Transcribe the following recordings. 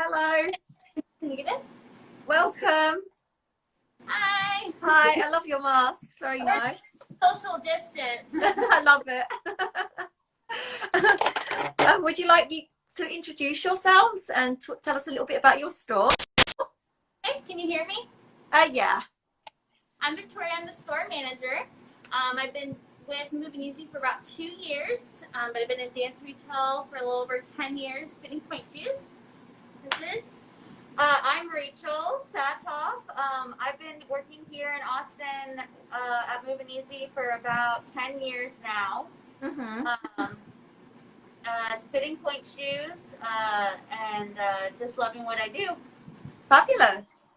Hello. Can you get in? Welcome. Hi. Hi. I love your masks. Very We're nice. social distance. I love it. Would you like to introduce yourselves and tell us a little bit about your store? Hey, can you hear me? Yeah. I'm Victoria. I'm the store manager. I've been with Movin Easy for about 2 years, but I've been in dance retail for a little over 10 years, fitting point shoes. This is. I'm Rachel Satoff. I've been working here in Austin at Movin Easy for about 10 years now. Fitting point shoes and just loving what I do. Fabulous.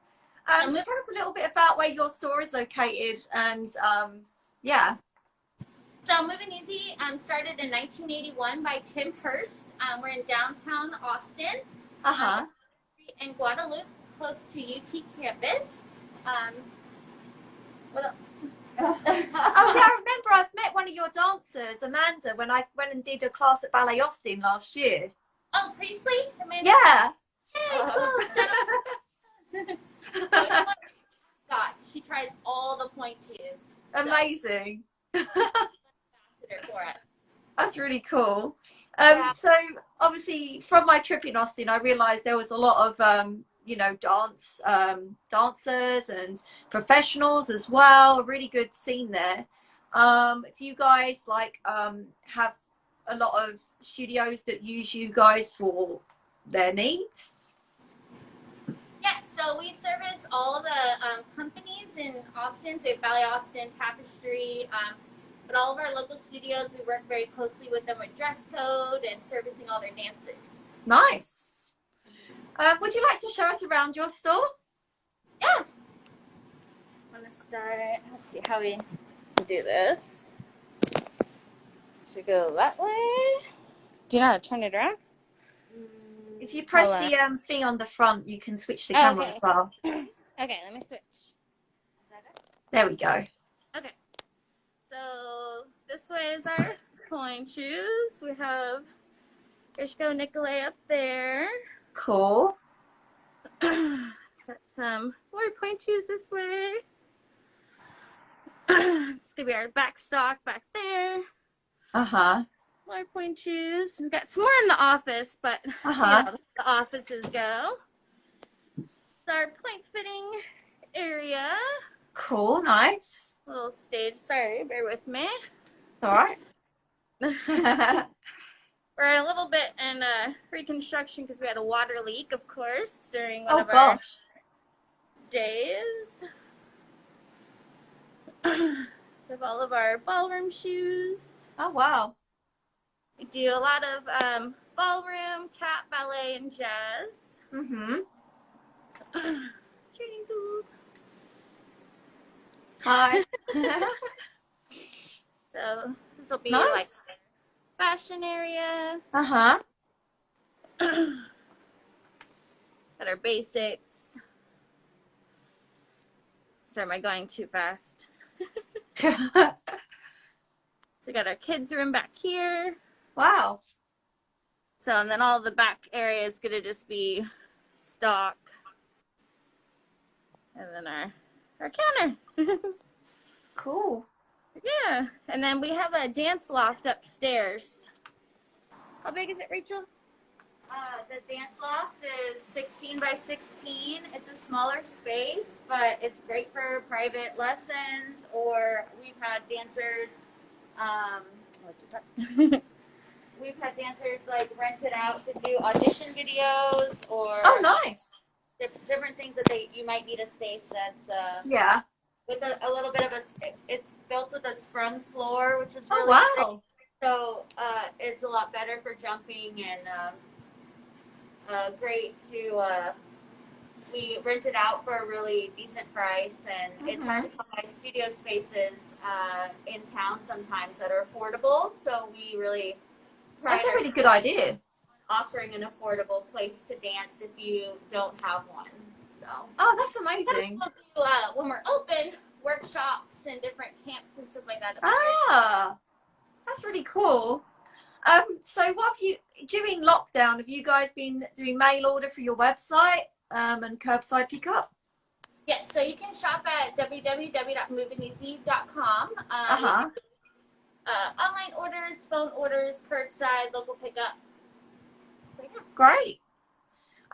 So tell us a little bit about where your store is located and yeah. So Movin Easy started in 1981 by Tim Hurst. We're in downtown Austin. In Guadalupe, close to UT campus. What else? Oh yeah, I remember I've met one of your dancers, Amanda, when I went and did a class at Ballet Austin last year. Oh, Priestley? Amanda? Yeah. Hey, cool. Shut up. Scott, she tries all the point shoes. Amazing. Ambassador for us. That's really cool. Yeah. So obviously from my trip in Austin, I realized there was a lot of, dancers and professionals as well. A really good scene there. Do you guys have a lot of studios that use you guys for their needs? Yeah, so we service all the companies in Austin. So we have Ballet Austin, Tapestry, but all of our local studios, we work very closely with them with dress code and servicing all their dancers. Nice. Would you like to show us around your store? Yeah. I'm going to start, let's see how we do this. Should go that way. Do you know how to turn it around? If you press the thing on the front, you can switch the camera as well. Okay, let me switch. There we go. Okay. So this way is our point shoes. We have Nikolay up there. Cool. Got some more point shoes this way. It's gonna be our back stock back there. More point shoes. We've got some more in the office, but you know, the offices go. It's our point fitting area. Cool, nice. Little stage. Sorry, bear with me. All right. We're a little bit in reconstruction because we had a water leak, of course, during one of our days. So we have all of our ballroom shoes. Oh, wow. We do a lot of ballroom, tap, ballet, and jazz. Training tools. Hi. So this will be like fashion area. Got our basics. Sorry, am I going too fast? So we got our kids room back here. Wow. So, and then all the back area is going to just be stock. And then our counter. Cool. Yeah. And then we have a dance loft upstairs. How big is it, Rachel? The dance loft is 16 by 16. It's a smaller space, but it's great for private lessons, or we've had dancers like rent it out to do audition videos or nice. different things that you might need a space that's with a little bit of it's built with a sprung floor, which is really great. So it's a lot better for jumping and great to we rent it out for a really decent price, and it's hard to come by studio spaces in town sometimes that are affordable, so we really That's a really good idea. Offering an affordable place to dance if you don't have one. So that's amazing. We'll do, when we're open, workshops and different camps and stuff like that. That's really cool. So what have you, during lockdown, have you guys been doing mail order for your website and curbside pickup? Yes, so you can shop at www.movineasy.com. Online orders, phone orders, curbside, local pickup. So, yeah. Great.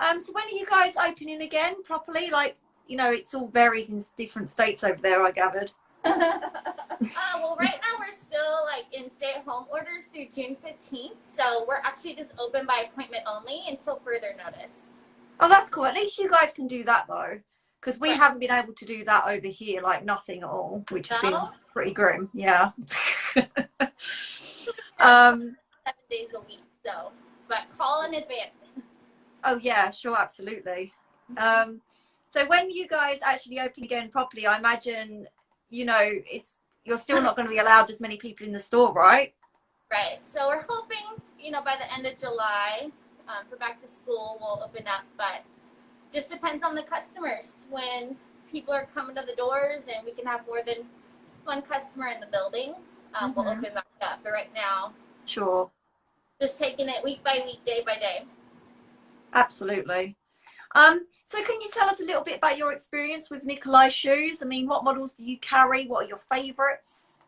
So when are you guys opening again properly? Like, you know, it's all varies in different states over there, I gathered. Well, right now we're still like in stay-at-home orders through June 15th. So we're actually just open by appointment only until further notice. Oh, that's cool. At least you guys can do that though, because we haven't been able to do that over here, like nothing at all, which has been pretty grim. Yeah. 7 days a week, so but call in advance. Oh yeah, sure, absolutely. So when you guys actually open again properly, I imagine, you know, you're still not going to be allowed as many people in the store, right? Right. So we're hoping, you know, by the end of July, for back to school, we'll open up, but just depends on the customers. When people are coming to the doors and we can have more than one customer in the building, we'll open back up. But right now, sure, just taking it week by week, day by day. Absolutely. So can you tell us a little bit about your experience with Nikolay shoes? I mean, what models do you carry? What are your favorites?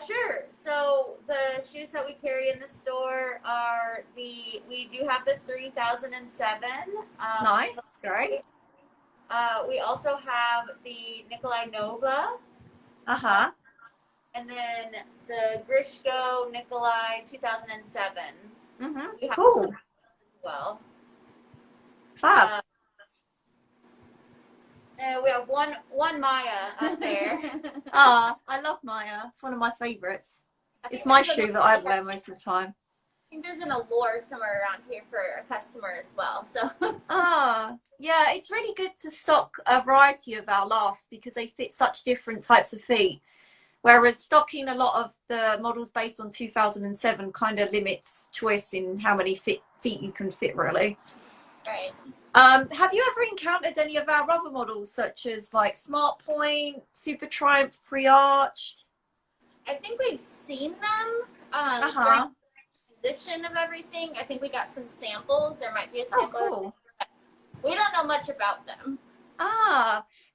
Sure. So the shoes that we carry in the store are we do have the 3007. Nice, great. We also have the Nikolay Nova. And then the Grishko Nikolay 2007. Cool. As well. Fab. We have one Maya up there. I love Maya. It's one of my favorites. It's my shoe that I wear most of the time. I think there's an allure somewhere around here for a customer as well. So. Yeah, it's really good to stock a variety of our lasts because they fit such different types of feet. Whereas stocking a lot of the models based on 2007 kind of limits choice in how many feet you can fit, really. Right. Have you ever encountered any of our other models, such as like Smart Point, Super Triumph, Pre-Arch? I think we've seen them during the position of everything. I think we got some samples. There might be a sample. Oh, cool. We don't know much about them.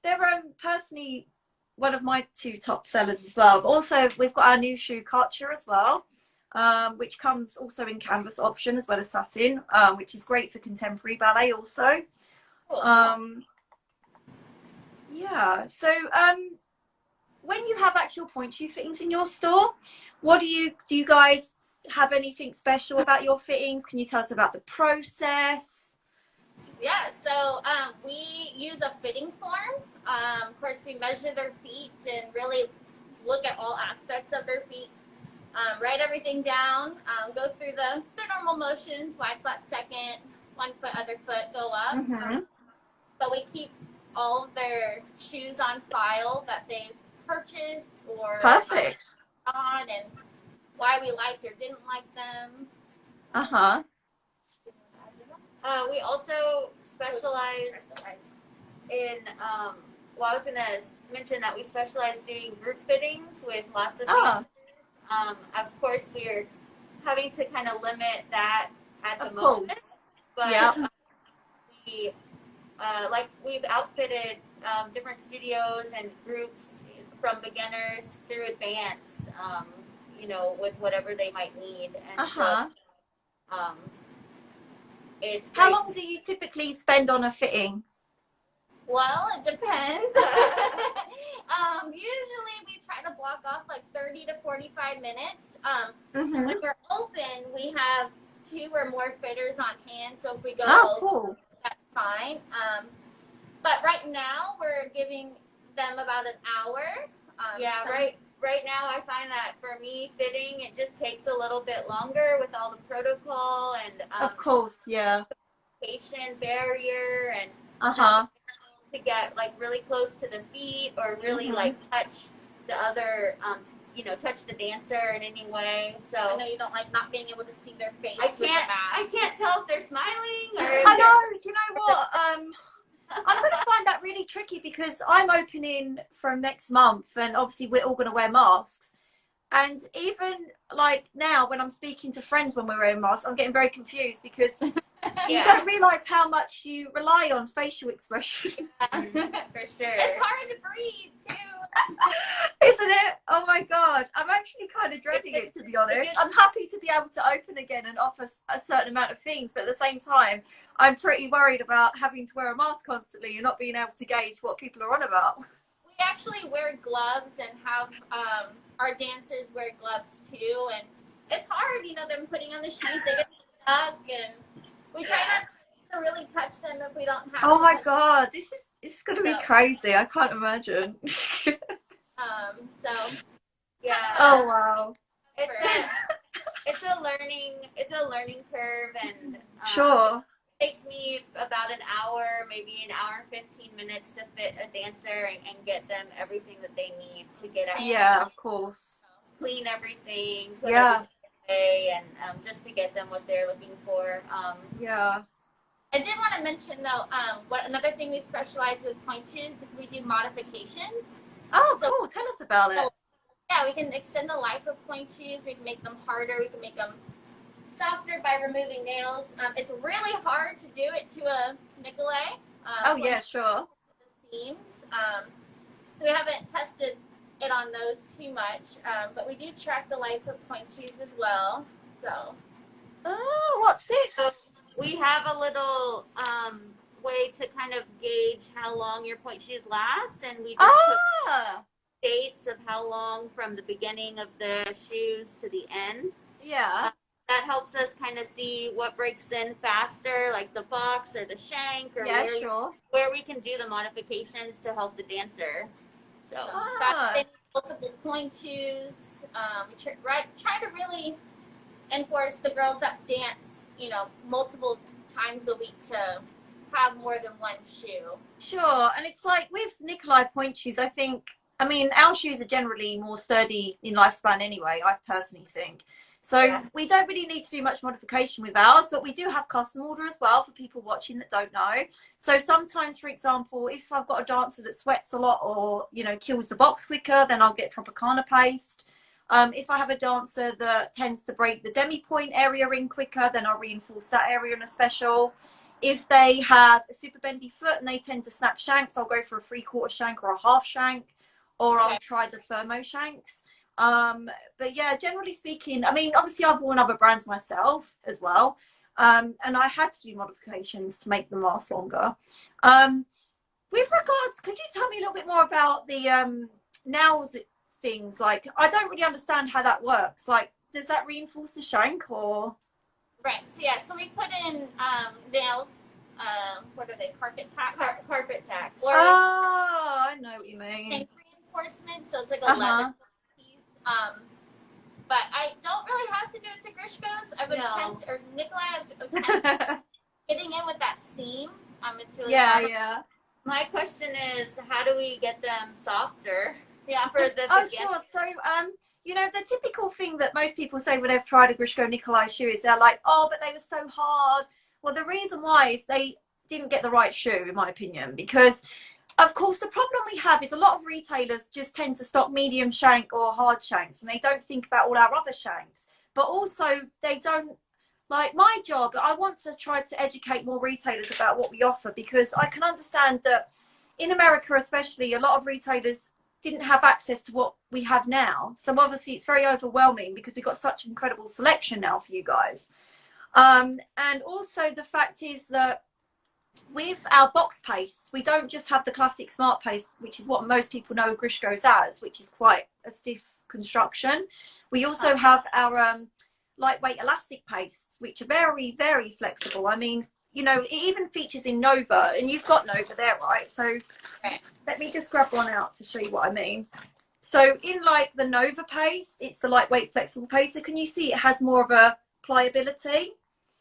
They're personally one of my two top sellers as well. But also, we've got our new shoe, Karcher, as well. Which comes also in canvas option as well as satin, which is great for contemporary ballet also. Cool. Yeah, so when you have actual point shoe fittings in your store, what do you guys have anything special about your fittings? Can you tell us about the process? Yeah, so we use a fitting form. Of course, we measure their feet and really look at all aspects of their feet. Write everything down, go through the normal motions, wide flat second, 1 foot, other foot, go up. But we keep all of their shoes on file that they've purchased or on and why we liked or didn't like them. We also specialize in, well, I was going to mention that we specialize doing group fittings with lots of dancers. Of course, we're having to kind of limit that at the moment. But we've outfitted different studios and groups from beginners through advanced, you know, with whatever they might need. And so, it's how long do you typically spend on a fitting? Well, it depends. Usually we try to block off like 30 to 45 minutes. When we're open, we have 2 or more fitters on hand. So if we go over, that's fine. But right now we're giving them about an hour. Right now I find that for me fitting, it just takes a little bit longer with all the protocol and patient barrier and to get like really close to the feet or really like touch the other, you know, touch the dancer in any way. So I know you don't like not being able to see their face. I can't tell if they're smiling or I know. Do you know what? I'm going to find that really tricky because I'm opening from next month and obviously we're all going to wear masks. And even like now when I'm speaking to friends when we're wearing masks, I'm getting very confused because you don't realise how much you rely on facial expression. For sure. It's hard to breathe too. Isn't it? Oh my God. I'm actually kind of dreading it, to be honest. I'm happy to be able to open again and offer a certain amount of things, but at the same time, I'm pretty worried about having to wear a mask constantly and not being able to gauge what people are on about. We actually wear gloves and have our dancers wear gloves too, and it's hard, you know, them putting on the shoes, they get stuck, and we try not to really touch them if we don't have to. Oh my God, this is going to be crazy. I can't imagine. So yeah. Oh wow. It's a learning curve, and sure. It takes me about an hour, maybe an hour and 15 minutes to fit a dancer and get them everything that they need to get out. Yeah, of course. Clean everything, put everything away, and just to get them what they're looking for. Yeah. I did want to mention though, what another thing we specialize with pointes is we do modifications. Oh, so, cool. Tell us about it. Yeah, we can extend the life of pointe shoes. We can make them harder. We can make them softer by removing nails. It's really hard to do it to a Nikolay. Oh yeah, sure. The seams. So we haven't tested it on those too much, but we do track the life of pointe shoes as well. So. Oh, what's this? So we have a little way to kind of gauge how long your pointe shoes last, and we just put dates of how long from the beginning of the shoes to the end. Yeah. That helps us kind of see what breaks in faster, like the box or the shank, or where we can do the modifications to help the dancer. So that's multiple pointe shoes. We try to really enforce the girls that dance, you know, multiple times a week to have more than one shoe. Sure, and it's like with Nikolay pointe shoes, I think, I mean, our shoes are generally more sturdy in lifespan anyway, I personally think. So we don't really need to do much modification with ours, but we do have custom order as well for people watching that don't know. So sometimes, for example, if I've got a dancer that sweats a lot or, you know, kills the box quicker, then I'll get Tropicana paste. If I have a dancer that tends to break the demi-point area in quicker, then I'll reinforce that area in a special. If they have a super bendy foot and they tend to snap shanks, I'll go for a 3/4 shank or a half shank, or I'll try the thermo shanks. But yeah, generally speaking, I mean, obviously I've worn other brands myself as well. And I had to do modifications to make them last longer. With regards, could you tell me a little bit more about the nails things? Like, I don't really understand how that works. Like, does that reinforce the shank or? Right. So yeah. So we put in nails. What are they? Carpet tacks. Carpet tacks. Oh, I know what you mean. Shank reinforcement. So it's like a leather piece. But I don't really have to do it to Grishko's. I've attempted, or Nikolay, I've attempted getting in with that seam. It's really hard. Yeah. My question is, how do we get them softer? Yeah. For the sure. So, you know, the typical thing that most people say when they've tried a Grishko Nikolay shoe is they're like, oh, but they were so hard. Well, the reason why is they didn't get the right shoe, in my opinion, because, of course, the problem we have is a lot of retailers just tend to stock medium shank or hard shanks, and they don't think about all our other shanks. But also, they don't, like, my job, I want to try to educate more retailers about what we offer, because I can understand that in America especially, a lot of retailers didn't have access to what we have now. So obviously it's very overwhelming because we've got such incredible selection now for you guys. And also the fact is that with our box pastes, we don't just have the classic smart paste, which is what most people know Grishko's as, which is quite a stiff construction. We also have our lightweight elastic pastes, which are very, very flexible. I mean, you know, it even features in Nova, and you've got Nova there, right? So let me just grab one out to show you what I mean. So in like the Nova paste, it's the lightweight flexible paste. So can you see it has more of a pliability?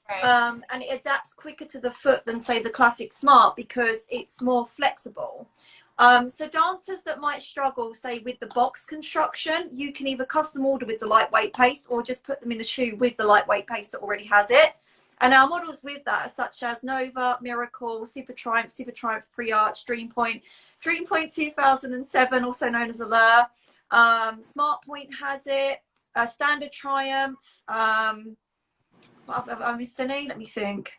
And it adapts quicker to the foot than say the classic smart because it's more flexible. So dancers that might struggle, say, with the box construction, you can either custom order with the lightweight paste or just put them in a shoe with the lightweight paste that already has it. And our models with that are such as Nova, Miracle, Super Triumph Pre-Arch, Dream Point 2007, also known as Allure, Smart Point has it. Standard Triumph. Have I missed any? Let me think.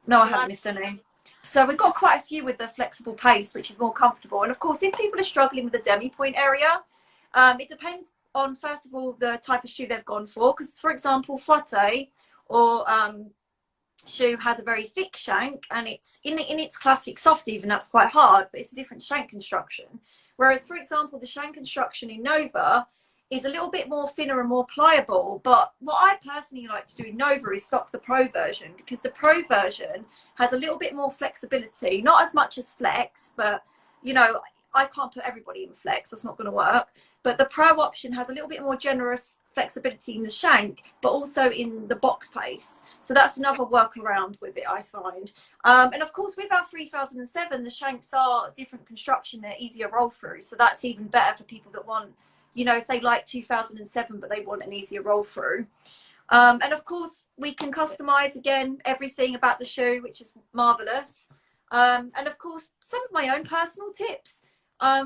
No, I haven't missed any. So we've got quite a few with the flexible pace, which is more comfortable. And of course, if people are struggling with the demi-point area, it depends on, first of all, the type of shoe they've gone for. Because, for example, Frotte or shoe has a very thick shank, and it's in its classic soft even, that's quite hard, but it's a different shank construction. Whereas, for example, the shank construction in Nova is a little bit more thinner and more pliable. But what I personally like to do in Nova is stock the Pro version, because the Pro version has a little bit more flexibility, not as much as Flex, but you know, I can't put everybody in Flex, that's not going to work. But the Pro option has a little bit more generous flexibility in the shank, but also in the box pace. So that's another workaround with it, I find. And of course, with our 3007, the shanks are different construction, they're easier roll through. So that's even better for people that want, you know, if they like 2007, but they want an easier roll through. And of course, we can customize, again, everything about the shoe, which is marvelous. And of course, some of my own personal tips.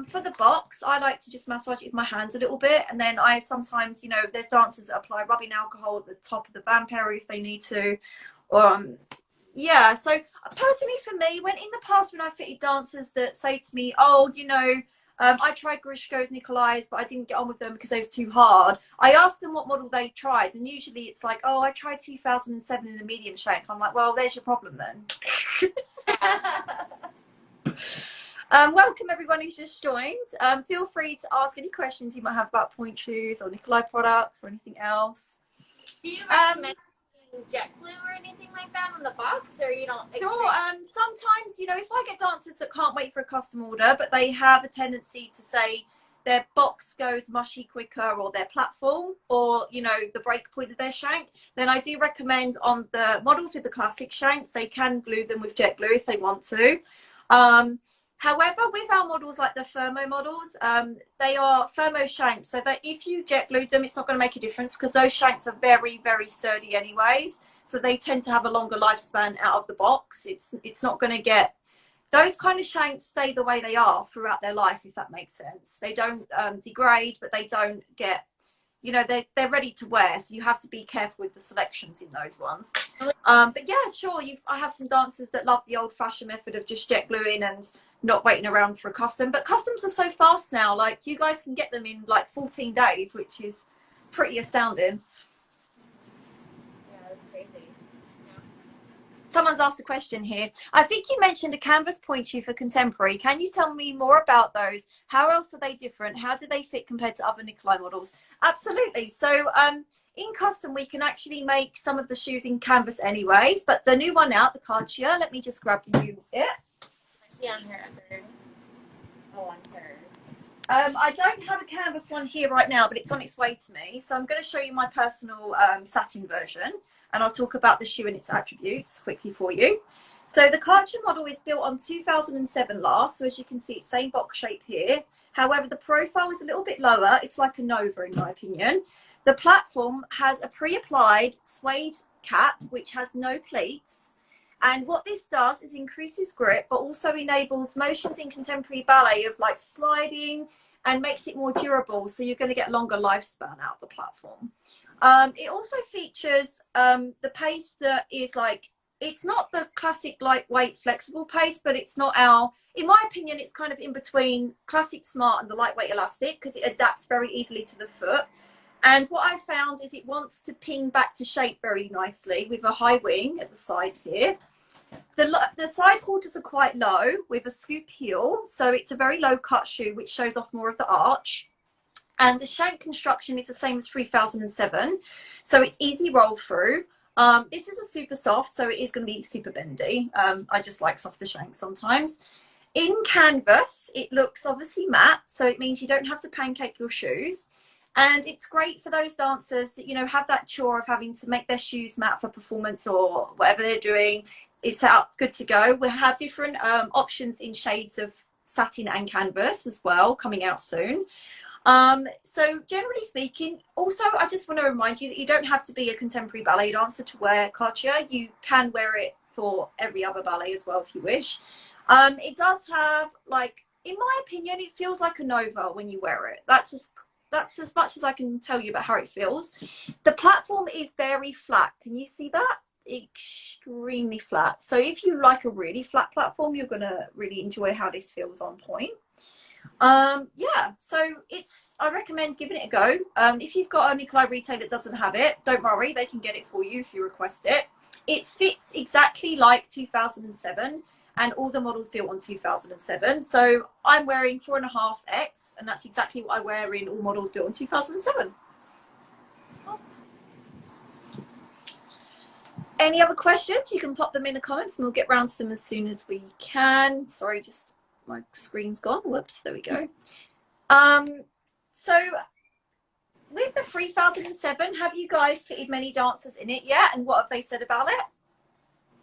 For the box, I like to just massage it with my hands a little bit. And then I sometimes, you know, there's dancers that apply rubbing alcohol at the top of the vamp area if they need to. Yeah, so personally for me, when in the past when I fitted dancers that say to me, oh, you know, I tried Grishko's, Nikolay's, but I didn't get on with them because they was too hard. I asked them what model they tried, and usually it's like, oh, I tried 2007 in a medium shank. I'm like, well, there's your problem then. Welcome everyone who's just joined. Feel free to ask any questions you might have about Pointe shoes or Nikolay products or anything else. Do you recommend jet glue or anything like that on the box, or you don't? Sure. Sometimes, you know, if I get dancers that can't wait for a custom order, but they have a tendency to say their box goes mushy quicker, or their platform, or, you know, the break point of their shank, then I do recommend on the models with the classic shanks, they can glue them with jet glue if they want to. However, with our models like the Thermo models, they are Thermo shanks, so that if you jet glued them, it's not going to make a difference, because those shanks are very, very sturdy anyways. So they tend to have a longer lifespan out of the box. It's not going to get, those kind of shanks stay the way they are throughout their life, if that makes sense. They don't degrade, but they don't get, you know, they're ready to wear. So you have to be careful with the selections in those ones. But yeah, sure, I have some dancers that love the old-fashioned method of just jet gluing and not waiting around for a custom. But customs are so fast now, like you guys can get them in like 14 days, which is pretty astounding. Yeah, that's crazy. Yeah. Someone's asked a question here. I think you mentioned a canvas point shoe for contemporary. Can you tell me more about those? How else are they different? How do they fit compared to other Nikolay models? Absolutely. So in custom, we can actually make some of the shoes in canvas anyways, but the new one out, the Cartier, let me just grab you it. Yeah, on her. Oh, on her. I don't have a canvas one here right now, but it's on its way to me. So I'm going to show you my personal satin version, and I'll talk about the shoe and its attributes quickly for you. So the Cartier model is built on 2007 last. So as you can see, it's same box shape here. However, the profile is a little bit lower. It's like a Nova in my opinion. The platform has a pre-applied suede cap, which has no pleats. And what this does is increases grip, but also enables motions in contemporary ballet of like sliding, and makes it more durable. So you're going to get longer lifespan out of the platform. It also features the pace that is like, it's not the classic lightweight flexible pace, but it's not our, in my opinion, it's kind of in between classic smart and the lightweight elastic, because it adapts very easily to the foot. And what I found is it wants to ping back to shape very nicely with a high wing at the sides here. The side quarters are quite low with a scoop heel, so it's a very low cut shoe which shows off more of the arch. And the shank construction is the same as 3007, so it's easy roll through. This is a super soft, so it is going to be super bendy. I just like softer shanks sometimes. In canvas, it looks obviously matte, so it means you don't have to pancake your shoes. And it's great for those dancers that, you know, have that chore of having to make their shoes matte for performance or whatever they're doing. It's set up good to go. We have different options in shades of satin and canvas as well, coming out soon. So generally speaking, also I just want to remind you that you don't have to be a contemporary ballet dancer to wear Cartier. You can wear it for every other ballet as well if you wish. It does have, like, in my opinion, it feels like a Nova when you wear it. That's that's as much as I can tell you about how it feels. The platform is very flat. Can you see that? Extremely flat. So if you like a really flat platform, you're going to really enjoy how this feels on point. Yeah, so I recommend giving it a go. If you've got a Nikolay Retailer that doesn't have it, don't worry, they can get it for you if you request it. It fits exactly like 2007, and all the models built on 2007. So I'm wearing 4.5X, and that's exactly what I wear in all models built on 2007. Any other questions? You can pop them in the comments and we'll get round to them as soon as we can. Sorry, just my screen's gone. Whoops, there we go. So with the 3007, have you guys fitted many dancers in it yet? And what have they said about it?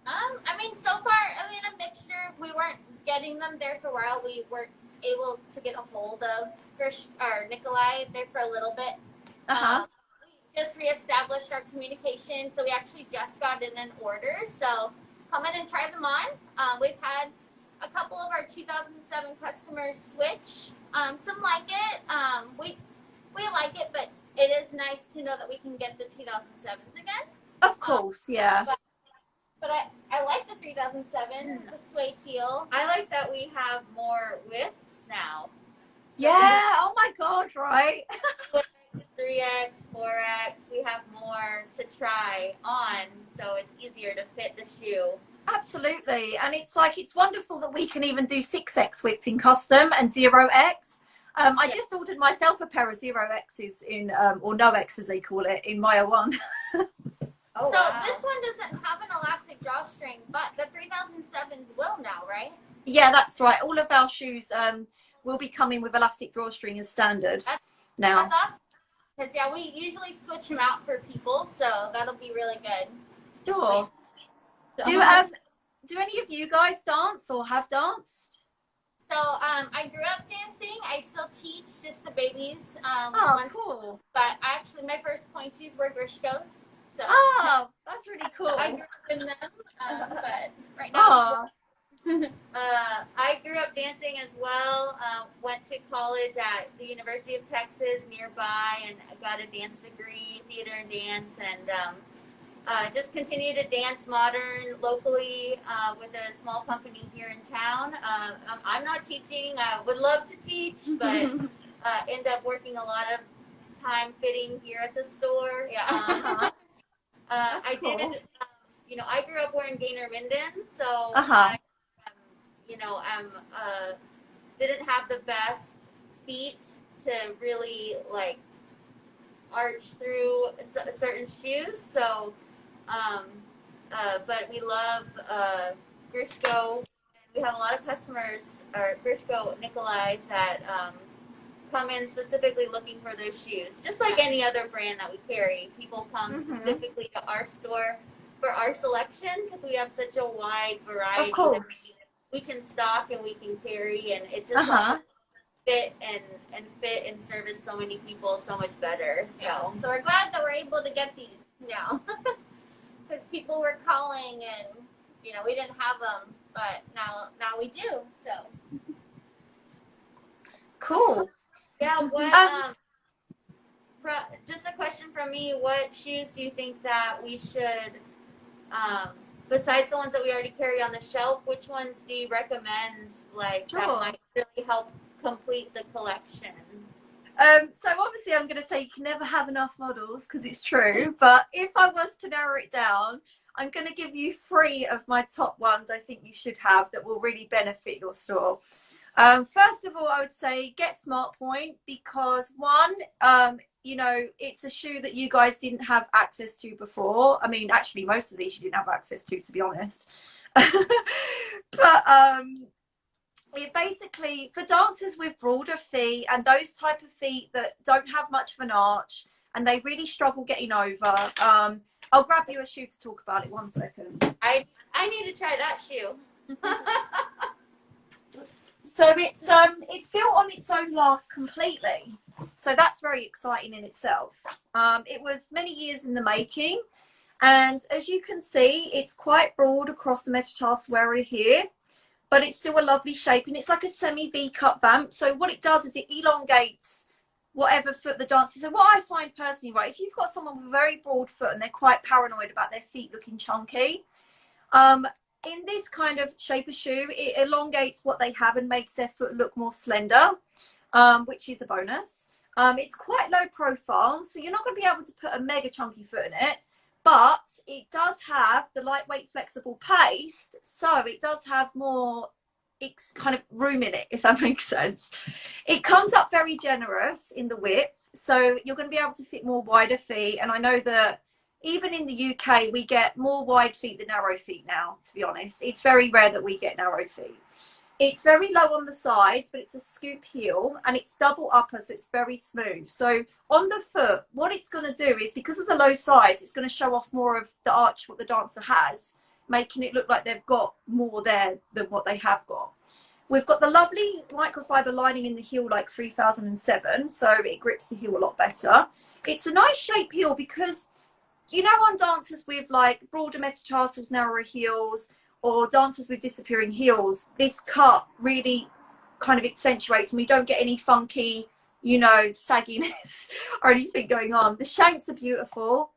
I mean, so far, I mean, a mixture. We weren't getting them there for a while. We weren't able to get a hold of Nikolay there for a little bit. We just reestablished our communication, so we actually just got in an order. So come in and try them on. We've had a couple of our 2007 customers switch. Some like it. We like it, but it is nice to know that we can get the 2007s again. Of course, yeah. But I like the 3007, the suede heel. I like that we have more widths now. So yeah, oh my God, right? 3X, 4X, we have more to try on, so it's easier to fit the shoe. Absolutely, and it's wonderful that we can even do 6X width in custom and 0X. I just ordered myself a pair of 0X's in, or no X as they call it, in Maya 1. Oh, so wow. This one doesn't have an elastic drawstring, but the 3007s will now, right? Yeah, that's right. All of our shoes will be coming with elastic drawstring as standard now. That's awesome. Because, yeah, we usually switch them out for people, so that'll be really good. Sure. Do any of you guys dance or have danced? So I grew up dancing. I still teach just the babies. Cool. But actually, my first pointies were Grishkos. So that's really cool. I grew up in them, but right now. I grew up dancing as well. Went to college at the University of Texas nearby and got a dance degree, theater and dance, and just continue to dance modern locally with a small company here in town. I'm not teaching. I would love to teach, but end up working a lot of time fitting here at the store. Yeah. I cool. Did, I grew up wearing Gainer Minden, so didn't have the best feet to really like arch through certain shoes. So, but we love Grishko. We have a lot of customers, or Grishko Nikolay, that come in specifically looking for those shoes. Just like any other brand that we carry, people come specifically to our store for our selection because we have such a wide variety. Of course. We can stock and we can carry, and it just fit and service so many people so much better. So we're glad that we're able to get these now because people were calling and we didn't have them, but now we do. So cool. Yeah. What? Just a question from me. What shoes do you think that we should? Besides the ones that we already carry on the shelf, which ones do you recommend, that might really help complete the collection? So obviously I'm going to say you can never have enough models because it's true, but if I was to narrow it down, I'm going to give you 3 of my top ones I think you should have that will really benefit your store. First of all, I would say get Smart Point because one, it's a shoe that you guys didn't have access to before. I mean, actually, most of these you didn't have access to be honest. But it basically, for dancers with broader feet and those type of feet that don't have much of an arch and they really struggle getting over, I'll grab you a shoe to talk about it. 1 second. I need to try that shoe. So it's built on its own last completely. So that's very exciting in itself. It was many years in the making. And as you can see, it's quite broad across the metatarsal area here, but it's still a lovely shape. And it's like a semi V-cut vamp. So what it does is it elongates whatever foot the dancer. So what I find personally, right, if you've got someone with a very broad foot and they're quite paranoid about their feet looking chunky, in this kind of shape of shoe, it elongates what they have and makes their foot look more slender, which is a bonus. It's quite low profile, so you're not going to be able to put a mega chunky foot in it, but it does have the lightweight flexible paste, so it does have more kind of room in it, if that makes sense. It comes up very generous in the width, so you're going to be able to fit more wider feet. And I know that even in the UK we get more wide feet than narrow feet now, to be honest. It's very rare that we get narrow feet. It's very low on the sides, but it's a scoop heel and it's double upper, so it's very smooth. So on the foot, what it's going to do is, because of the low sides, it's going to show off more of the arch what the dancer has, making it look like they've got more there than what they have got. We've got the lovely microfiber lining in the heel like 3007, so it grips the heel a lot better. It's a nice shape heel because, you know, on dancers with like broader metatarsals, narrower heels, or dancers with disappearing heels, this cut really kind of accentuates, and we don't get any funky, you know, sagginess or anything going on. The shanks are beautiful.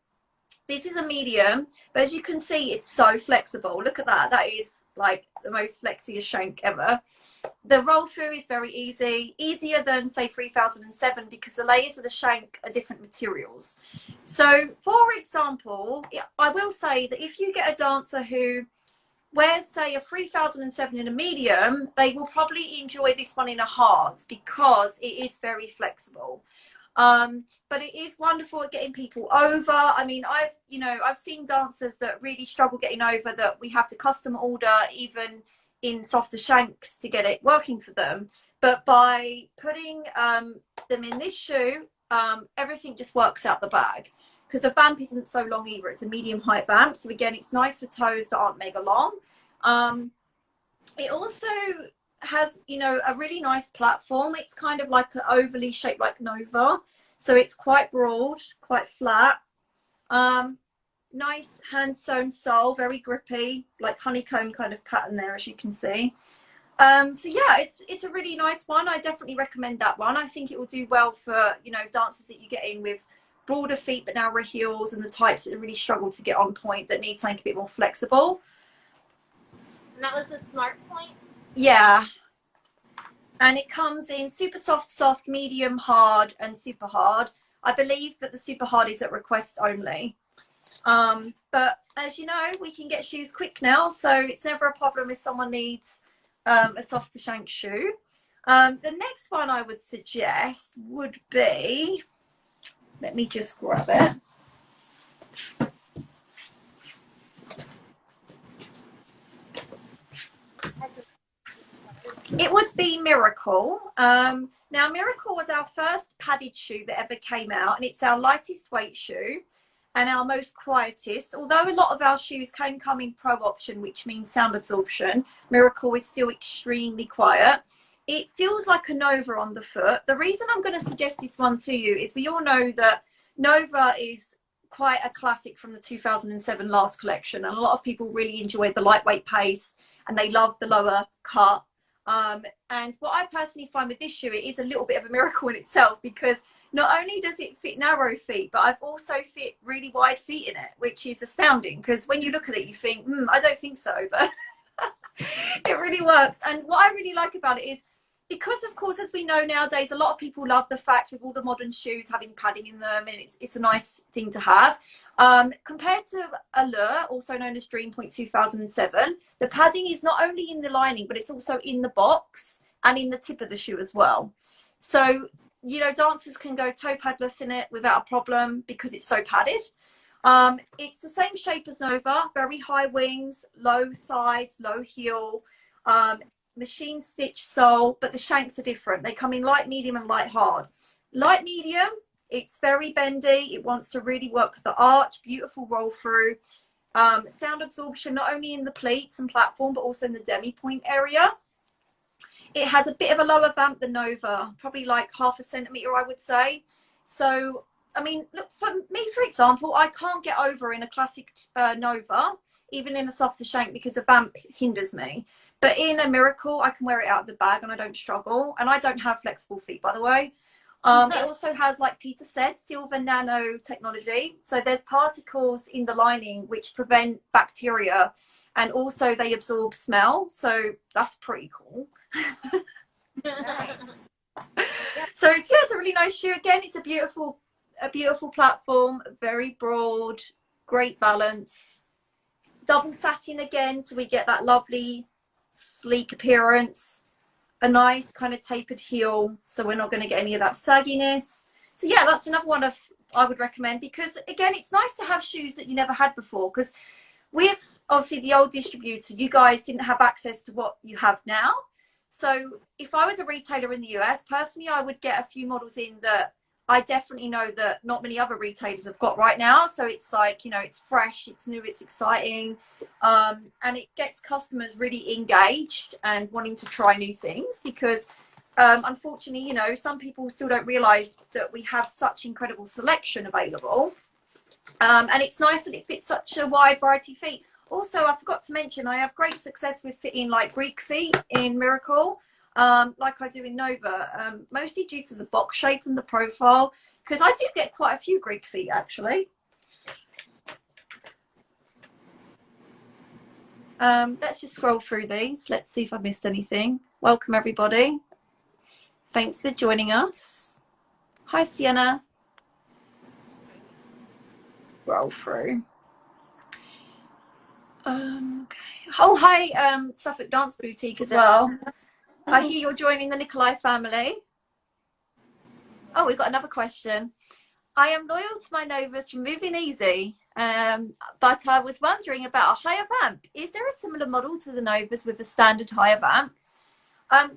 This is a medium, but as you can see, it's so flexible. Look at that. That is like the most flexiest shank ever. The roll through is very easy, easier than say 3007, because the layers of the shank are different materials. So for example, I will say that if you get a dancer who wears say a 3007 in a medium, they will probably enjoy this one in a hard, because it is very flexible. But it is wonderful at getting people over. I mean, I've seen dancers that really struggle getting over, that we have to custom order even in softer shanks to get it working for them. But by putting them in this shoe, everything just works out the bag, because the vamp isn't so long either. It's a medium height vamp, so again, it's nice for toes that aren't mega long. It also has, you know, a really nice platform. It's kind of like an ovally shaped like Nova, so it's quite broad, quite flat. Nice hand sewn sole, very grippy, like honeycomb kind of pattern there, as you can see. So yeah, it's a really nice one. I definitely recommend that one. I think it will do well for, you know, dancers that you get in with broader feet but narrower heels, and the types that really struggle to get on point, that need something a bit more flexible. And that was the Smart Point? Yeah. And it comes in super soft, medium, hard, and super hard. I believe that the super hard is at request only. But as you know, we can get shoes quick now, so it's never a problem if someone needs a softer shank shoe. The next one I would suggest would be, let me just grab it. It would be Miracle. Now, Miracle was our first padded shoe that ever came out, and it's our lightest weight shoe and our most quietest. Although a lot of our shoes can come in pro option, which means sound absorption, Miracle is still extremely quiet. It feels like a Nova on the foot. The reason I'm going to suggest this one to you is we all know that Nova is quite a classic from the 2007 last collection, and a lot of people really enjoyed the lightweight pace and they love the lower cut. And what I personally find with this shoe, it is a little bit of a miracle in itself, because not only does it fit narrow feet, but I've also fit really wide feet in it, which is astounding, because when you look at it you think, I don't think so, but it really works. And what I really like about it is, because of course, as we know nowadays, a lot of people love the fact with all the modern shoes having padding in them, and it's a nice thing to have. Compared to Allure, also known as Dream Point 2007, the padding is not only in the lining, but it's also in the box and in the tip of the shoe as well. So, you know, dancers can go toe padless in it without a problem, because it's so padded. It's the same shape as Nova, very high wings, low sides, low heel, machine stitch sole, but the shanks are different. They come in light, medium, and light hard. Light medium, it's very bendy. It wants to really work with the arch. Beautiful roll through. Sound absorption, not only in the pleats and platform, but also in the demi point area. It has a bit of a lower vamp than Nova, probably like 0.5 centimetre, I would say. So, I mean, look, for me, for example, I can't get over in a classic Nova, even in a softer shank, because the vamp hinders me. But in a Miracle, I can wear it out of the bag and I don't struggle. And I don't have flexible feet, by the way. It also has, like Peter said, silver nanotechnology. So there's particles in the lining which prevent bacteria, and also they absorb smell. So that's pretty cool. Nice. So it's a really nice shoe. Again, it's a beautiful platform, very broad, great balance, double satin again, so we get that lovely sleek appearance, a nice kind of tapered heel, so we're not going to get any of that sagginess. So yeah, that's another one I would recommend, because again, it's nice to have shoes that you never had before, because with obviously the old distributor, you guys didn't have access to what you have now. So if I was a retailer in the US, personally, I would get a few models in that I definitely know that not many other retailers have got right now. So it's like, you know, it's fresh, it's new, it's exciting, and it gets customers really engaged and wanting to try new things, because unfortunately, you know, some people still don't realize that we have such incredible selection available, and it's nice that it fits such a wide variety of feet. Also, I forgot to mention, I have great success with fitting like Greek feet in Miracle, like I do in Nova, mostly due to the box shape and the profile, because I do get quite a few Greek feet actually. Let's just scroll through these. Let's see if I missed anything. Welcome everybody. Thanks for joining us. Hi Sienna. Scroll through. Okay. Oh, hi, Suffolk Dance Boutique as well. I hear you're joining the Nikolay family. Oh, we've got another question. I am loyal to my Novas from Movin Easy, but I was wondering about a higher vamp. Is there a similar model to the Novas with a standard higher vamp?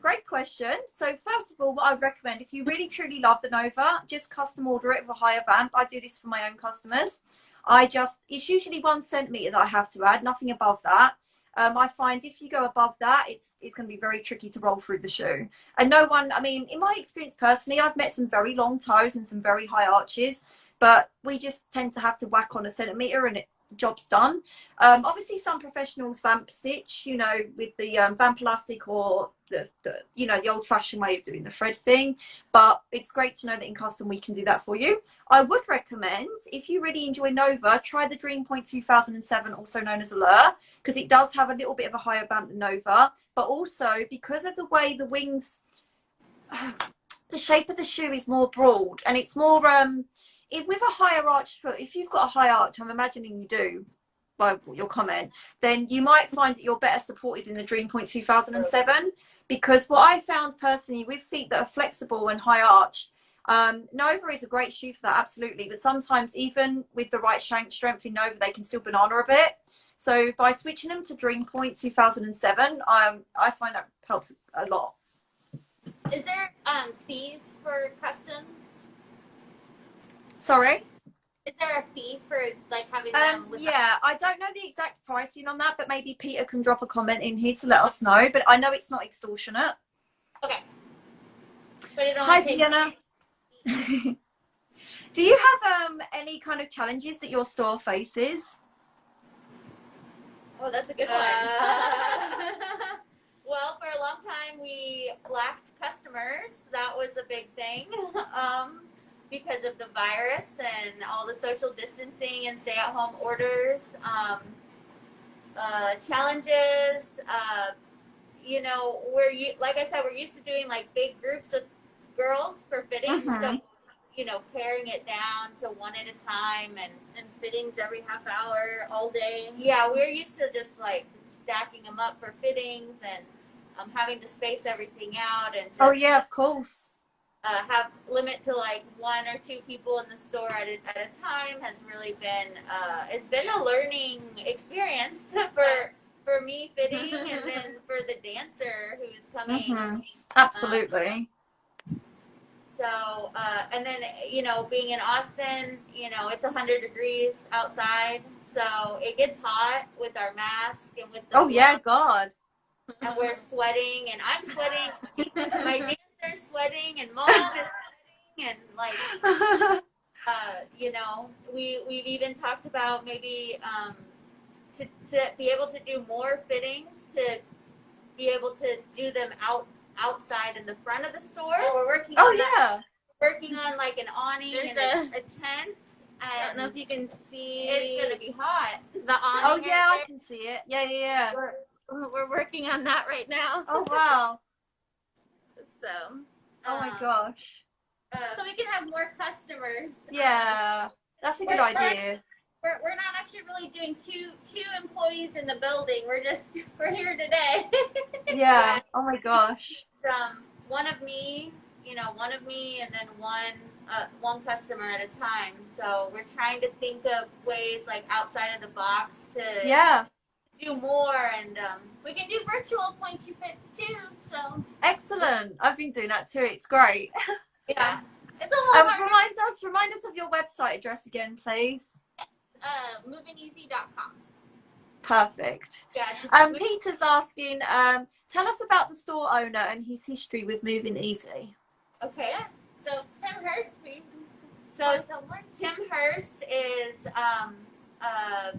Great question. So first of all, what I would recommend, if you really truly love the Nova, just custom order it with a higher vamp. I do this for my own customers. It's usually 1 centimeter that I have to add, nothing above that. I find if you go above that, it's going to be very tricky to roll through the shoe. And no one, I mean, in my experience personally, I've met some very long toes and some very high arches, but we just tend to have to whack on 1 centimeter and the job's done. Obviously some professionals vamp stitch, you know, with the vamp elastic, or the you know, the old fashioned way of doing the thread thing, but it's great to know that in custom we can do that for you. I would recommend, if you really enjoy Nova, try the Dream Point 2007, also known as Allure, because it does have a little bit of a higher vamp than Nova, but also because of the way the wings, the shape of the shoe is more broad, and it's more with a higher arch foot. If you've got a high arch, I'm imagining you do by your comment, then you might find that you're better supported in the Dream Point 2007, because what I found personally with feet that are flexible and high arched, Nova is a great shoe for that, absolutely, but sometimes even with the right shank strength in Nova, they can still banana a bit. So by switching them to Dream Point 2007, I find that helps a lot. Is there fees for customs? Sorry? Is there a fee for like having them with yeah, I don't know the exact pricing on that, but maybe Peter can drop a comment in here to let us know, but I know it's not extortionate. Okay. But it only Hi, takes Sienna. Do you have any kind of challenges that your store faces? Oh, that's a good one. Well, for a long time we lacked customers. That was a big thing. Because of the virus and all the social distancing and stay-at-home orders, challenges. You know, like I said, we're used to doing like big groups of girls for fittings, so you know, paring it down to one at a time, and fittings every half hour, all day. Yeah, we're used to just like stacking them up for fittings and having to space everything out and just, oh yeah, of course. Have limit to like 1 or 2 people in the store at a time has really been it's been a learning experience for me fitting, and then for the dancer who's coming. Absolutely. So and then, you know, being in Austin, you know, it's 100 degrees outside, so it gets hot with our mask and with the yeah, God. And we're sweating, and I'm sweating. My dancer's sweating, and mom is sweating, and like, you know, we've even talked about maybe to be able to do more fittings, to be able to do them outside in the front of the store. Oh, we're working on that. working on like an awning and a tent. I don't know if you can see. It's gonna be hot. The awning. Oh yeah, I can see it. Yeah. We're working on that right now. Oh wow. So. Oh my gosh. So we can have more customers. Yeah, that's a good idea. We're not actually really doing two employees in the building. We're here today. Yeah. Oh my gosh. One of me, and then one customer at a time. So we're trying to think of ways like outside of the box to do more, and we can do virtual pointe fits too. So excellent. I've been doing that too. It's great. Yeah. It's a little hard. Remind us of your website address again, please. Yes, movineasy.com. Perfect. Yeah. Peter's asking, tell us about the store owner and his history with Movin Easy. Okay. So Tim Hurst. Tim Hurst is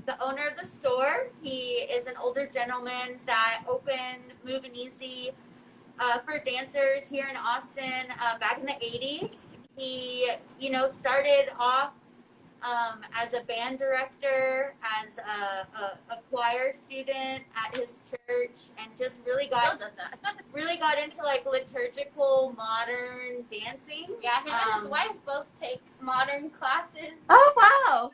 the owner of the store. He is an older gentleman that opened Movin Easy for dancers here in Austin back in the 80s. He, started off as a band director, as a choir student at his church, and just really got into like liturgical modern dancing. Yeah, him and his wife both take modern classes. Oh wow!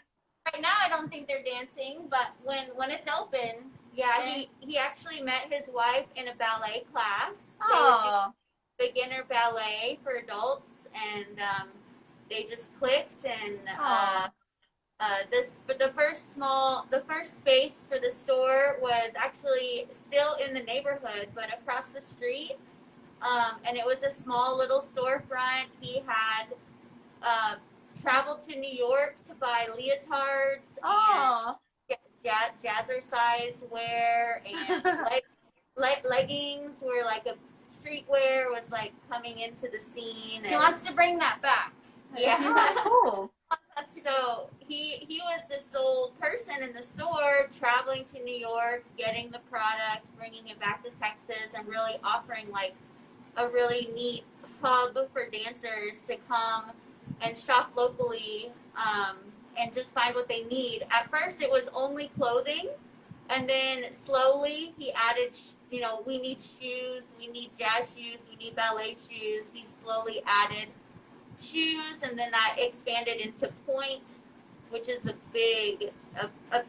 Right now, I don't think they're dancing, but when it's open. Yeah, he actually met his wife in a ballet class. Oh. Beginner ballet for adults, and they just clicked, and the first space for the store was actually still in the neighborhood, but across the street, and it was a small little storefront. He had traveled to New York to buy leotards and jazzercise wear, and leggings were like a streetwear was like coming into the scene. He wants to bring that back. Yeah. Cool. So he was the sole person in the store, traveling to New York, getting the product, bringing it back to Texas, and really offering like a really neat hub for dancers to come and shop locally and just find what they need. At first, it was only clothing. And then slowly he added, we need shoes, we need jazz shoes, we need ballet shoes. He slowly added shoes, and then that expanded into pointe, which is a big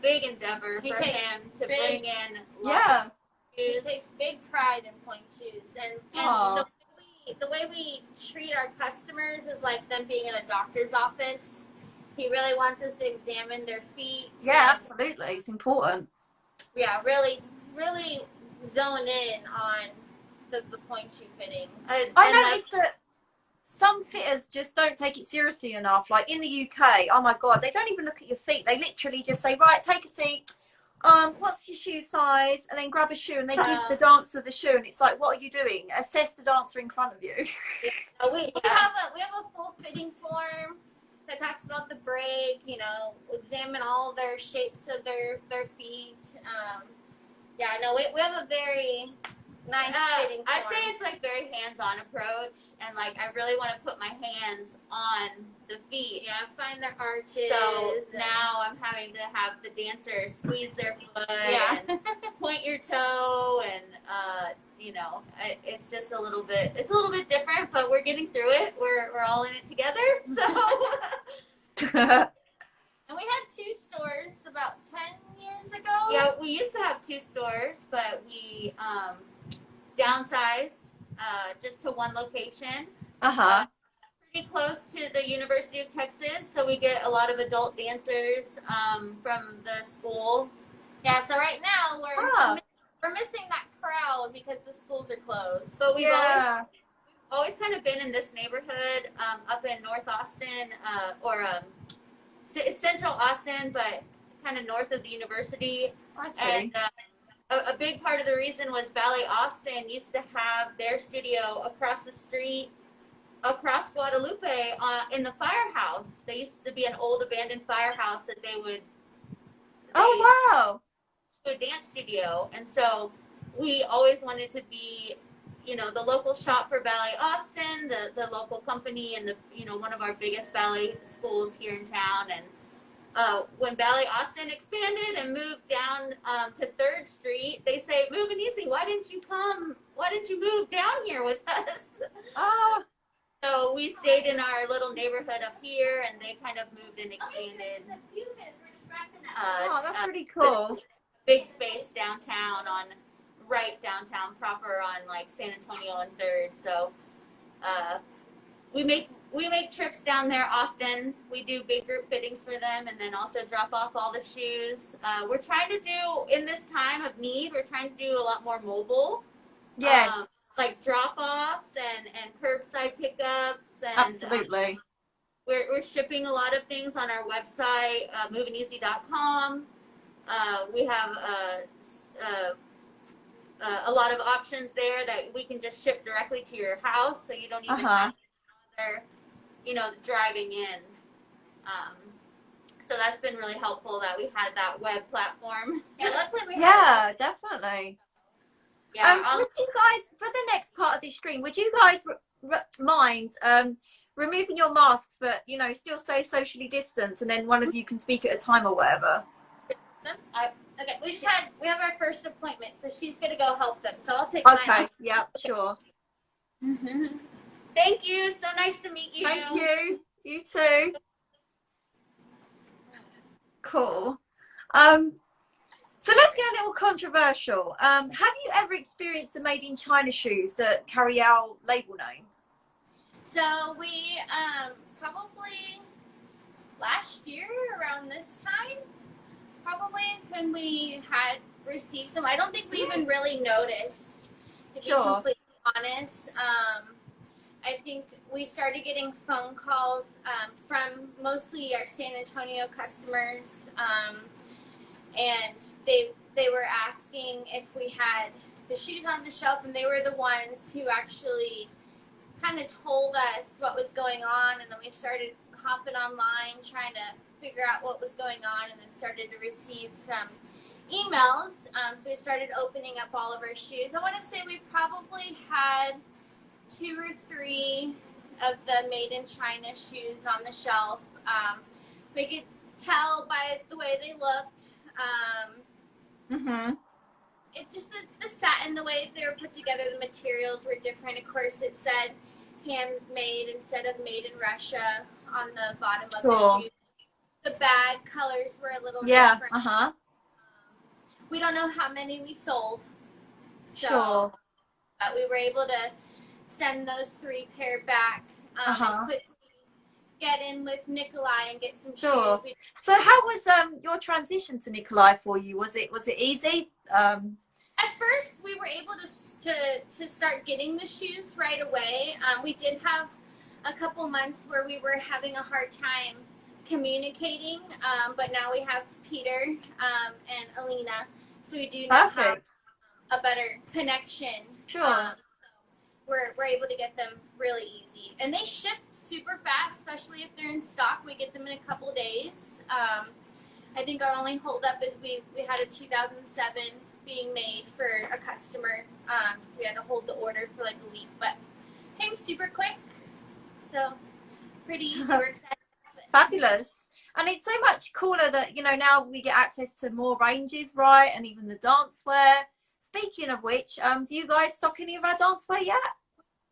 endeavor for him to bring in. Yeah. He takes big pride in pointe shoes, and the way we treat our customers is like them being in a doctor's office. He really wants us to examine their feet. Yeah, absolutely. It's important. Yeah, really, really zone in on the pointe shoe fittings. I noticed that some fitters just don't take it seriously enough. Like in the UK, oh my God, they don't even look at your feet. They literally just say, right, take a seat. What's your shoe size? And then grab a shoe, and they give the dancer the shoe. And it's like, what are you doing? Assess the dancer in front of you. Yeah, we have a full fitting form that talks about the break, examine all their shapes of their feet. We have a very nice fitting form. I'd say it's like very hands-on approach, and like I really want to put my hands on the feet. Yeah, find their arches. So now I'm having to have the dancer squeeze their foot and point your toe, and it's just a little bit different, but we're getting through it. We're all in it together. So and we had 2 stores about 10 years ago. Yeah, we used to have 2 stores, but we downsized just to one location. Pretty close to the University of Texas, so we get a lot of adult dancers from the school. Yeah, so right now we're missing that crowd because the schools are closed. But we've always kind of been in this neighborhood up in North Austin, or Central Austin, but kind of north of the university. I see. And a big part of the reason was Ballet Austin used to have their studio across the street, across Guadalupe, in the firehouse. There used to be an old abandoned firehouse that they would. A dance studio, and so we always wanted to be, you know, the local shop for Ballet Austin, the local company, and the, you know, one of our biggest ballet schools here in town. And when Ballet Austin expanded and moved down to 3rd Street, they say, Movin Easy, why didn't you move down here with us? Oh. So we stayed in our little neighborhood up here, and they kind of moved and expanded. Oh, that's pretty cool. Big space downtown right downtown proper on like San Antonio and 3rd. So we make trips down there often. We do big group fittings for them, and then also drop off all the shoes. We're trying to do, in this time of need, we're trying to do a lot more mobile. Yes. Like drop-offs and curbside pickups. And, absolutely. We're shipping a lot of things on our website, movineasy.com. We have a lot of options there that we can just ship directly to your house, so you don't even have to bother, you know, driving in. So that's been really helpful that we had that web platform. Yeah, luckily we have. Yeah, definitely. Yeah. Would you guys, for the next part of this stream, would you guys mind removing your masks, but, you know, still stay socially distanced, and then one of you can speak at a time or whatever? Okay, we have our first appointment, so she's gonna go help them. So I'll take mine. Okay, yeah, sure. Thank you. So nice to meet you. Thank you. You too. Cool. So let's get a little controversial. Have you ever experienced the made in China shoes that carry our label name? So we probably last year around this time, probably is when we had received some. I don't think we even really noticed, to be completely honest. I think we started getting phone calls from mostly our San Antonio customers, and they were asking if we had the shoes on the shelf, and they were the ones who actually kind of told us what was going on, and then we started hopping online trying to figure out what was going on, and then started to receive some emails. So we started opening up all of our shoes. I want to say we probably had 2 or 3 of the made in China shoes on the shelf. We could tell by the way they looked. It's just the satin, the way they were put together, the materials were different. Of course, it said handmade instead of made in Russia on the bottom of the shoe. The bag colors were a little different. We don't know how many we sold. So, but we were able to send those 3 pair back and quickly get in with Nikolay and get some shoes. So how was your transition to Nikolay for you? Was it easy? At first, we were able to start getting the shoes right away. We did have a couple months where we were having a hard time communicating, but now we have Peter and Alina, so we do now have a better connection. We're able to get them really easy, and they ship super fast, especially if they're in stock. We get them in a couple days. I think our only holdup is we had a 2007 being made for a customer, so we had to hold the order for like a week, but came super quick, so pretty easy. We're excited. Fabulous. And it's so much cooler that, you know, now we get access to more ranges, right? And even the dancewear. Speaking of which, do you guys stock any of our dancewear yet?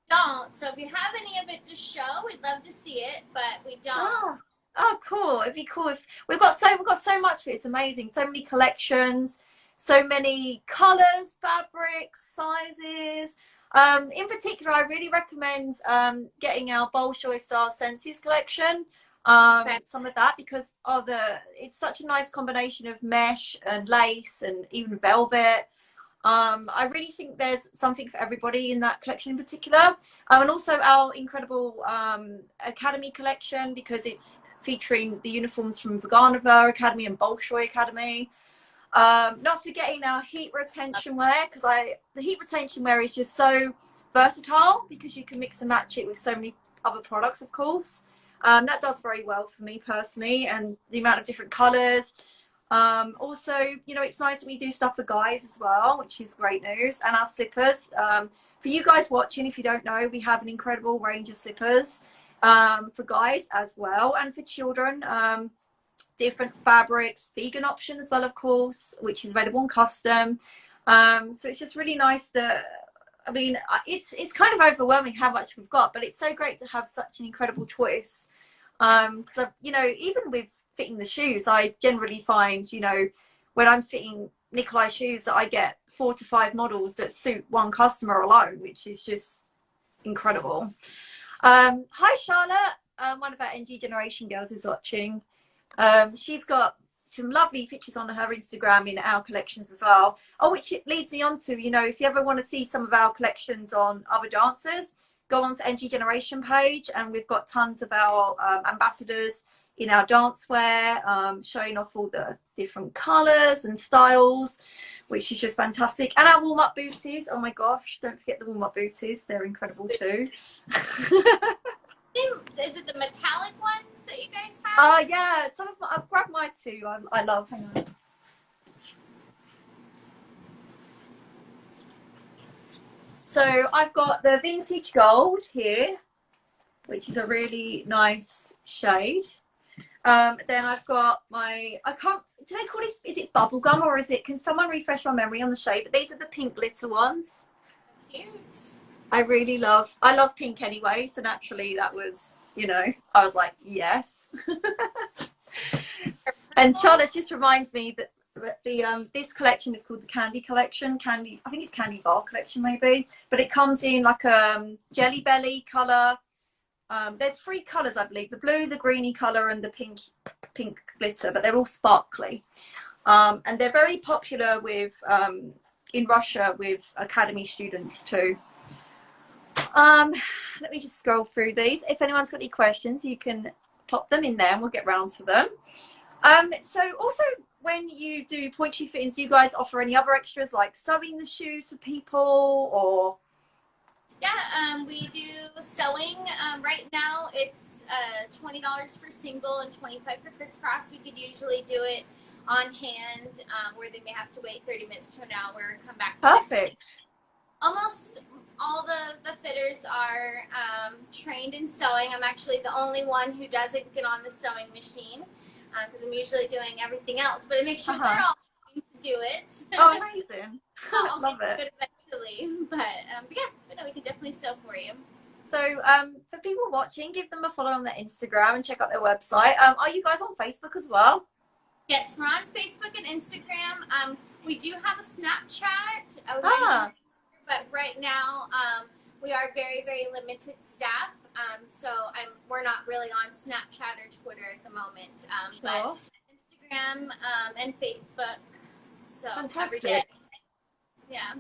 Don't. So if you have any of it to show, we'd love to see it, but we don't. Oh, cool. It'd be cool if we've got so much of it. It's amazing. So many collections, so many colors, fabrics, sizes. In particular, I really recommend getting our Bolshoi Star Senses collection. Some of that, because it's such a nice combination of mesh and lace and even velvet. I really think there's something for everybody in that collection in particular, and also our incredible Academy collection, because it's featuring the uniforms from Vaganova Academy and Bolshoi Academy. Not forgetting our heat retention wear, because the heat retention wear is just so versatile, because you can mix and match it with so many other products, of course. That does very well for me personally, and the amount of different colors. Also, you know, it's nice that we do stuff for guys as well, which is great news. And our slippers, for you guys watching, if you don't know, we have an incredible range of slippers for guys as well, and for children. Different fabrics, vegan option as well, of course, which is available in custom. So it's just really nice that, I mean, it's kind of overwhelming how much we've got, but it's so great to have such an incredible choice. Because you know, even with fitting the shoes, I generally find, you know, when I'm fitting Nikolay shoes, that I get 4 to 5 models that suit one customer alone, which is just incredible. Hi Charlotte, one of our NG Generation girls is watching. She's got some lovely pictures on her Instagram in our collections as well. Oh, which it leads me on to, you know, if you ever want to see some of our collections on other dancers, go on to NG Generation page, and we've got tons of our ambassadors in our dancewear, showing off all the different colors and styles, which is just fantastic. And our warm-up booties, oh my gosh, don't forget the warm-up booties, they're incredible too. Is it the metallic ones that you guys have? Yeah, some of I've grabbed mine too. I love, hang on. So I've got the vintage gold here, which is a really nice shade. Then I've got my, do they call this, is it bubblegum, or is it, can someone refresh my memory on the shade? But these are the pink glitter ones. Cute. I love pink anyway, so naturally that was, you know, I was like, yes. And Charlotte just reminds me that this collection is called the Candy Collection. I think it's Candy Bar Collection maybe, but it comes in like a jelly belly color. There's 3 colors, I believe: the blue, the greeny color, and the pink glitter, but they're all sparkly. And they're very popular with in Russia with academy students too. Let me just scroll through these. If anyone's got any questions, you can pop them in there and we'll get round to them. So also, when you do pointe fittings, do you guys offer any other extras like sewing the shoes for people, or? Yeah, we do sewing. Right now it's $20 for single and $25 for crisscross. We could usually do it on hand, where they may have to wait 30 minutes to an hour, come back. Perfect. Almost all the fitters are trained in sewing. I'm actually the only one who doesn't get on the sewing machine, because I'm usually doing everything else. But I make sure they're all trained to do it. Oh, amazing. I'll love get it. good eventually. But yeah, no, we can definitely sew for you. So for people watching, give them a follow on their Instagram and check out their website. Are you guys on Facebook as well? Yes, we're on Facebook and Instagram. We do have a Snapchat. But right now, we are very, very limited staff. So we're not really on Snapchat or Twitter at the moment. Sure. But Instagram and Facebook. So fantastic. Every day. Yeah.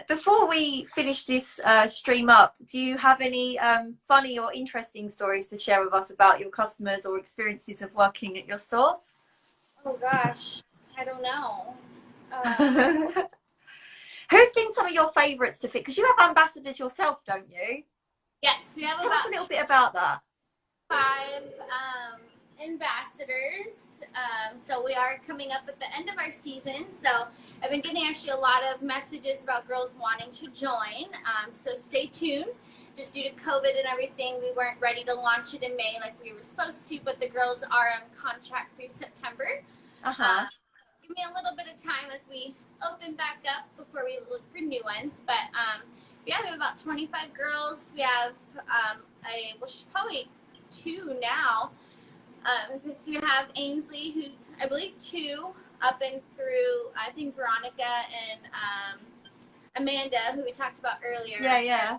Before we finish this stream up, do you have any funny or interesting stories to share with us about your customers or experiences of working at your store? Oh gosh, I don't know. Who's been some of your favorites to fit? Because you have ambassadors yourself, don't you? Yes, we have Tell us a little bit about that. 5 ambassadors. So we are coming up at the end of our season. So I've been getting actually a lot of messages about girls wanting to join. So stay tuned. Just due to COVID and everything, we weren't ready to launch it in May like we were supposed to, but the girls are on contract through September. Give me a little bit of time as we open back up before we look for new ones. But yeah, we have about 25 girls. We have she's probably 2 now. So you have Ainsley, who's I believe 2, up and through I think Veronica and Amanda, who we talked about earlier. Yeah.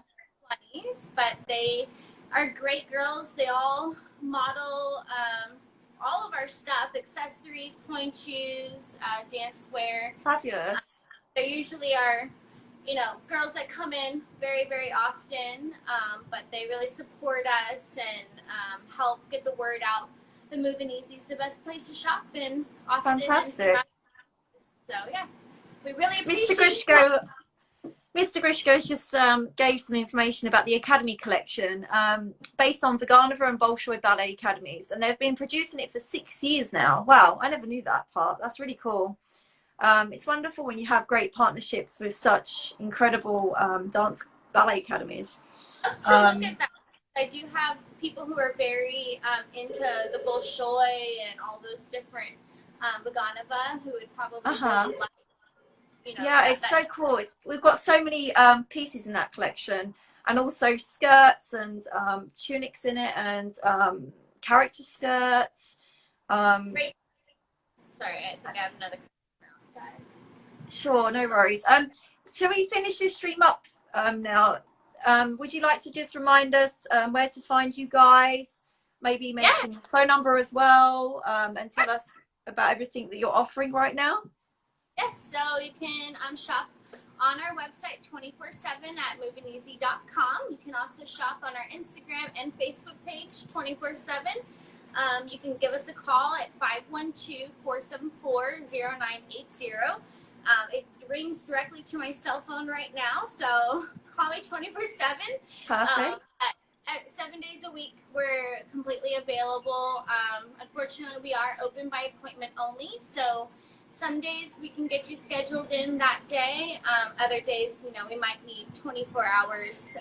20s, but they are great girls. They all model all of our stuff: accessories, pointe shoes, dancewear. Fabulous. They usually are, you know, girls that come in very, very often, but they really support us and help get the word out. The Movin Easy is the best place to shop in Austin. Fantastic. So yeah, we really appreciate Mr. Grushko, Mr. Grishko just gave some information about the Academy collection based on Vaganova and Bolshoi Ballet Academies, and they've been producing it for 6 years now. Wow, I never knew that part. That's really cool. It's wonderful when you have great partnerships with such incredible dance ballet academies. To look at that, I do have people who are very into the Bolshoi and all those different Vaganova who would probably really like. You know, yeah, it's so cool. We've got so many pieces in that collection, and also skirts and tunics in it, and character skirts. Great. Sorry, I think I have another outside. Sure, no worries. Shall we finish this stream up now? Would you like to just remind us where to find you guys? Maybe mention your phone number as well, and tell us about everything that you're offering right now. Yes, so you can shop on our website 24/7 at movineasy.com. You can also shop on our Instagram and Facebook page 24/7. You can give us a call at 512-474-0980. It rings directly to my cell phone right now, so call me 24/7. Perfect. At 7 days a week, we're completely available. Unfortunately, we are open by appointment only, so some days we can get you scheduled in that day. Other days, you know, we might need 24 hours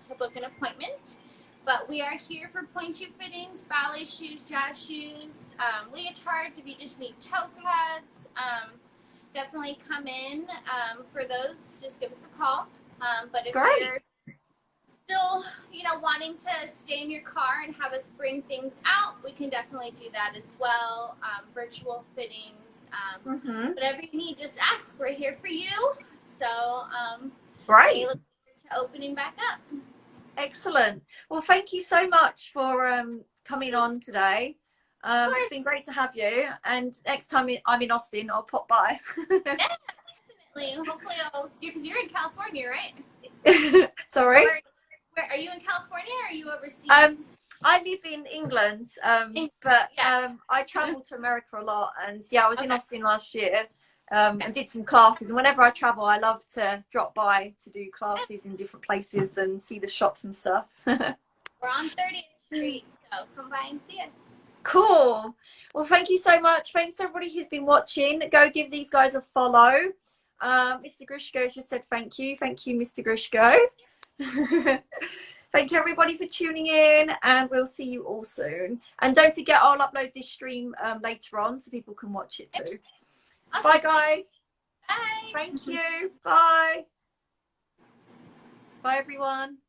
to book an appointment. But we are here for point shoe fittings, ballet shoes, jazz shoes, leotards if you just need toe pads. Definitely come in for those. Just give us a call. But if you're still, you know, wanting to stay in your car and have us bring things out, we can definitely do that as well. Virtual fittings. Whatever you need, just ask. We're here for you. So, great. We look forward to opening back up. Excellent. Well, thank you so much for coming on today. It's been great to have you. And next time I'm in Austin, I'll pop by. Yeah, definitely. Hopefully, because you're in California, right? Sorry. Where are you in California or are you overseas? I live in England, but I travel to America a lot, and I was in Austin last year and did some classes. And whenever I travel, I love to drop by to do classes in different places and see the shops and stuff. We're on 30th Street, so come by and see us. Cool. Well, thank you so much. Thanks to everybody who's been watching. Go give these guys a follow. Mr. Grishko just said thank you. Thank you, Mr. Grishko. Thank you everybody for tuning in, and we'll see you all soon. And don't forget, I'll upload this stream later on so people can watch it too. Awesome. Bye guys. Bye. Thank you. Bye. Bye everyone.